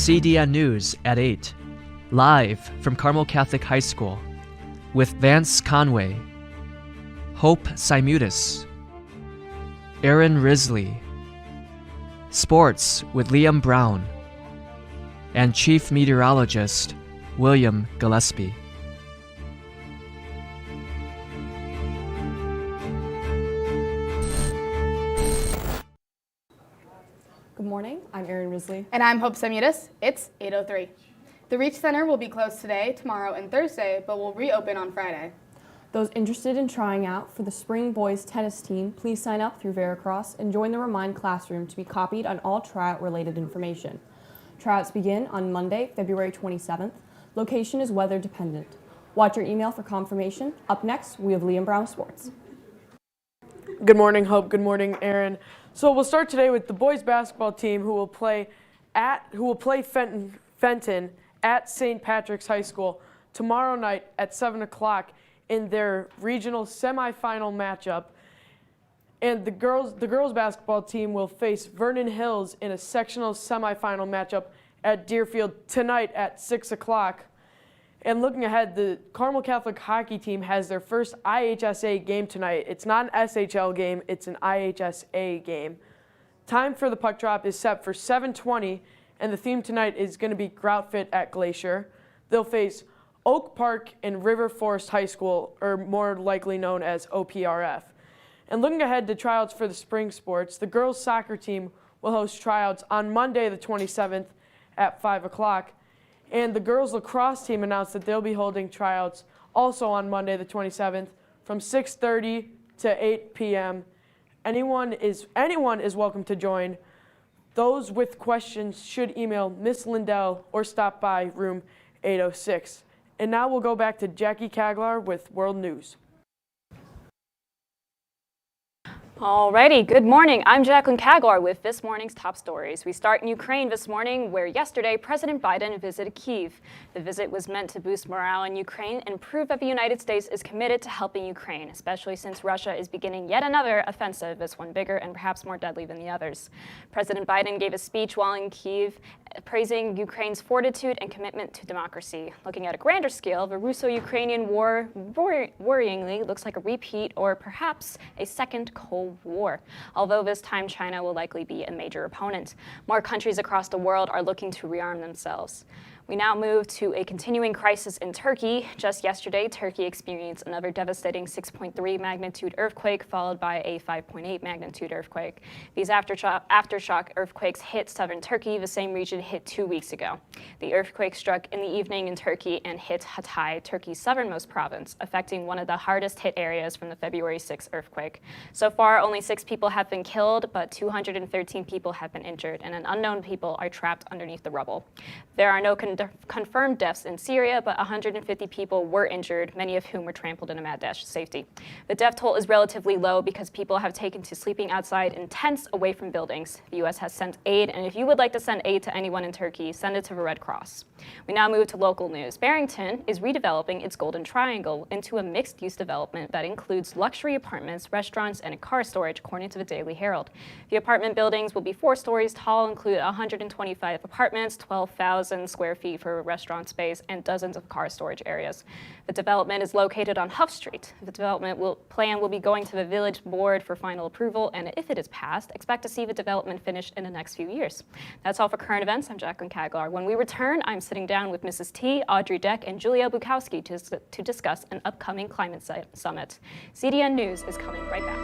CDN News at 8, live from Carmel Catholic High School, with Vance Conway, Hope Simutis, Aaron Risley, Sports with Liam Brown, and Chief Meteorologist Willie Gillespie. Good morning, I'm Aaron Risley. And I'm Hope Simutis. It's 8:03. The Reach Center will be closed today, tomorrow, and Thursday, but will reopen on Friday. Those interested in trying out for the spring boys tennis team, please sign up through Veracross and join the Remind Classroom to be copied on all tryout-related information. Tryouts begin on Monday, February 27th. Location is weather dependent. Watch your email for confirmation. Up next, we have Liam Brown Sports. Good morning, Hope. Good morning, Aaron. So we'll start today with the boys basketball team who will play Fenton at St. Patrick's High School tomorrow night at 7 o'clock in their regional semifinal matchup. And the girls basketball team will face Vernon Hills in a sectional semifinal matchup at Deerfield tonight at 6 o'clock. And looking ahead, the Carmel Catholic hockey team has their first IHSA game tonight. It's not an SHL game, it's an IHSA game. Time for the puck drop is set for 7:20, and the theme tonight is going to be Grout Fit at Glacier. They'll face Oak Park and River Forest High School, or more likely known as OPRF. And looking ahead to tryouts for the spring sports, the girls soccer team will host tryouts on Monday the 27th at 5 o'clock. And the girls lacrosse team announced that they'll be holding tryouts also on Monday the 27th from 6:30 to 8 p.m. Anyone is welcome to join. Those with questions should email Miss Lindell or stop by room 806. And now we'll go back to Jackie Kaglar with World News. Alrighty, good morning. I'm Jacqueline Kaglar with this morning's top stories. We start in Ukraine this morning, where yesterday President Biden visited Kyiv. The visit was meant to boost morale in Ukraine and prove that the United States is committed to helping Ukraine, especially since Russia is beginning yet another offensive, this one bigger and perhaps more deadly than the others. President Biden gave a speech while in Kyiv, praising Ukraine's fortitude and commitment to democracy. Looking at a grander scale, the Russo-Ukrainian war worryingly looks like a repeat or perhaps a second Cold War, although this time China will likely be a major opponent. More countries across the world are looking to rearm themselves. We now move to a continuing crisis in Turkey. Just yesterday, Turkey experienced another devastating 6.3 magnitude earthquake, followed by a 5.8 magnitude earthquake. These aftershock earthquakes hit southern Turkey, the same region hit 2 weeks ago. The earthquake struck in the evening in Turkey and hit Hatay, Turkey's southernmost province, affecting one of the hardest hit areas from the February 6 earthquake. So far, only 6 people have been killed, but 213 people have been injured, and an unknown people are trapped underneath the rubble. There are no confirmed deaths in Syria, but 150 people were injured, many of whom were trampled in a mad dash to safety. The death toll is relatively low because people have taken to sleeping outside in tents away from buildings. The U.S. has sent aid, and if you would like to send aid to anyone in Turkey, send it to the Red Cross. We now move to local news. Barrington is redeveloping its Golden Triangle into a mixed-use development that includes luxury apartments, restaurants, and a car storage, according to the Daily Herald. The apartment buildings will be 4 stories tall, include 125 apartments, 12,000 square feet for restaurant space, and dozens of car storage areas. The development is located on Huff Street. The development plan will be going to the village board for final approval, and if it is passed, expect to see the development finished in the next few years. That's all for current events. I'm Jacqueline Kaglar. When we return, I'm sitting down with Mrs. T, Audrey Deck, and Julia Bukowski to discuss an upcoming climate summit. CDN News is coming right back.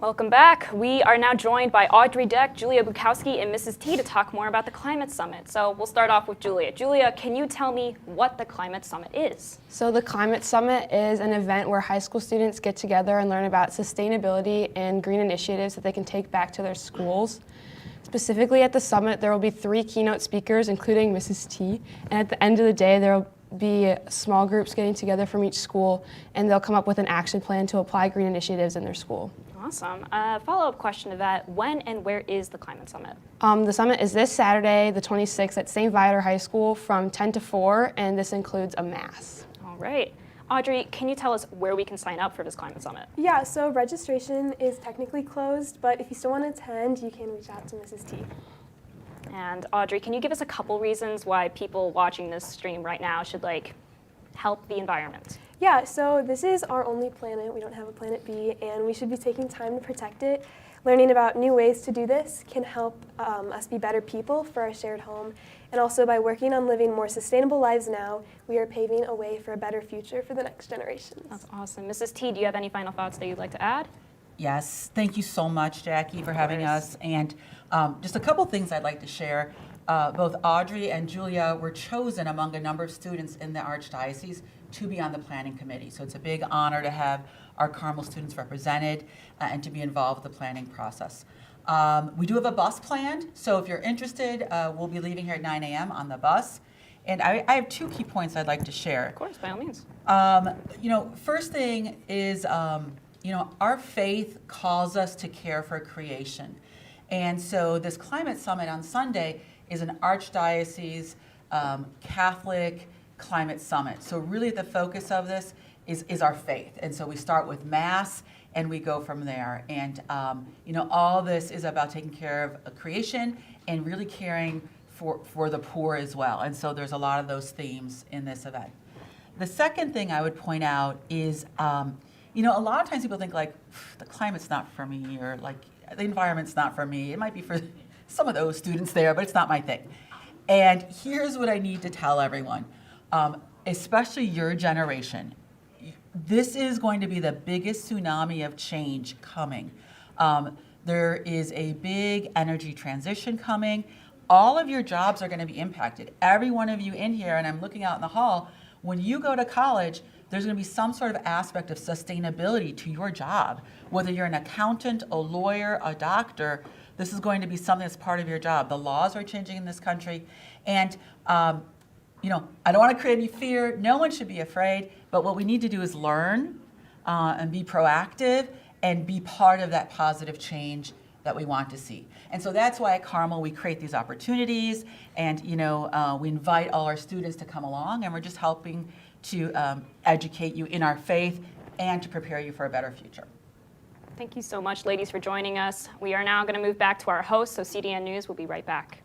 Welcome back. We are now joined by Audrey Deck, Julia Bukowski, and Mrs. T to talk more about the Climate Summit. So we'll start off with Julia. Julia, can you tell me what the Climate Summit is? So the Climate Summit is an event where high school students get together and learn about sustainability and green initiatives that they can take back to their schools. Specifically at the summit, there will be 3 keynote speakers, including Mrs. T. And at the end of the day, there will be small groups getting together from each school, and they'll come up with an action plan to apply green initiatives in their school. Awesome. Follow-up question to that, when and where is the Climate Summit? The summit is this Saturday, the 26th, at St. Viator High School from 10 to 4, and this includes a mass. All right. Audrey, can you tell us where we can sign up for this Climate Summit? Yeah, so registration is technically closed, but if you still want to attend, you can reach out to Mrs. T. And Audrey, can you give us a couple reasons why people watching this stream right now should help the environment? Yeah, so this is our only planet. We don't have a planet B, and we should be taking time to protect it. Learning about new ways to do this can help us be better people for our shared home. And also by working on living more sustainable lives now, we are paving a way for a better future for the next generations. That's awesome. Mrs. T, do you have any final thoughts that you'd like to add? Yes, thank you so much, Jackie, for having us. And just a couple things I'd like to share. Both Audrey and Julia were chosen among a number of students in the Archdiocese to be on the planning committee. So it's a big honor to have our Carmel students represented and to be involved with the planning process. We do have a bus planned, so if you're interested, we'll be leaving here at 9 a.m. on the bus. And I have 2 key points I'd like to share. Of course, by all means. First thing is, our faith calls us to care for creation. And so this Climate Summit on Sunday is an Archdiocese Catholic Climate Summit. So really the focus of this is our faith. And so we start with Mass and we go from there. And all this is about taking care of creation and really caring for the poor as well. And so there's a lot of those themes in this event. The second thing I would point out is, a lot of times people think the climate's not for me, or the environment's not for me. It might be for some of those students there, but it's not my thing. And here's what I need to tell everyone, especially your generation. This is going to be the biggest tsunami of change coming. There is a big energy transition coming. All of your jobs are going to be impacted. Every one of you in here, and I'm looking out in the hall, when you go to college, there's going to be some sort of aspect of sustainability to your job. Whether you're an accountant, a lawyer, a doctor, this is going to be something that's part of your job. The laws are changing in this country. And, I don't want to create any fear. No one should be afraid. But what we need to do is learn and be proactive and be part of that positive change that we want to see. And so that's why at Carmel we create these opportunities, and we invite all our students to come along, and we're just helping to educate you in our faith and to prepare you for a better future. Thank you so much, ladies, for joining us. We are now going to move back to our host, so CDN News will be right back.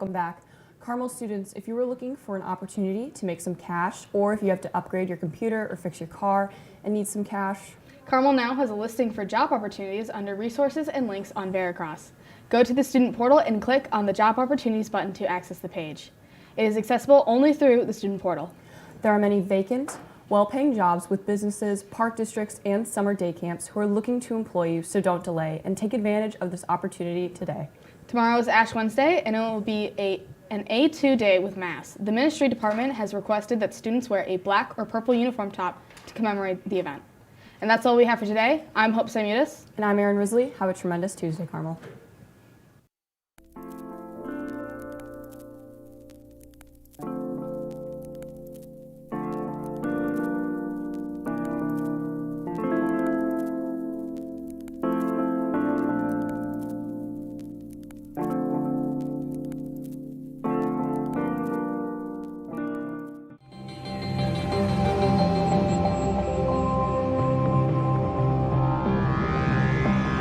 welcome back. Carmel students, if you were looking for an opportunity to make some cash, or if you have to upgrade your computer or fix your car and need some cash, Carmel now has a listing for job opportunities under resources and links on Veracross. Go to the student portal and click on the job opportunities button to access the page. It is accessible only through the student portal. there are many vacant, well-paying jobs with businesses, park districts, and summer day camps who are looking to employ you, so don't delay and take advantage of this opportunity today. Tomorrow is Ash Wednesday, and it will be an A2 day with Mass. The ministry department has requested that students wear a black or purple uniform top to commemorate the event. And that's all we have for today. I'm Hope Samutis. And I'm Erin Risley. Have a tremendous Tuesday, Carmel.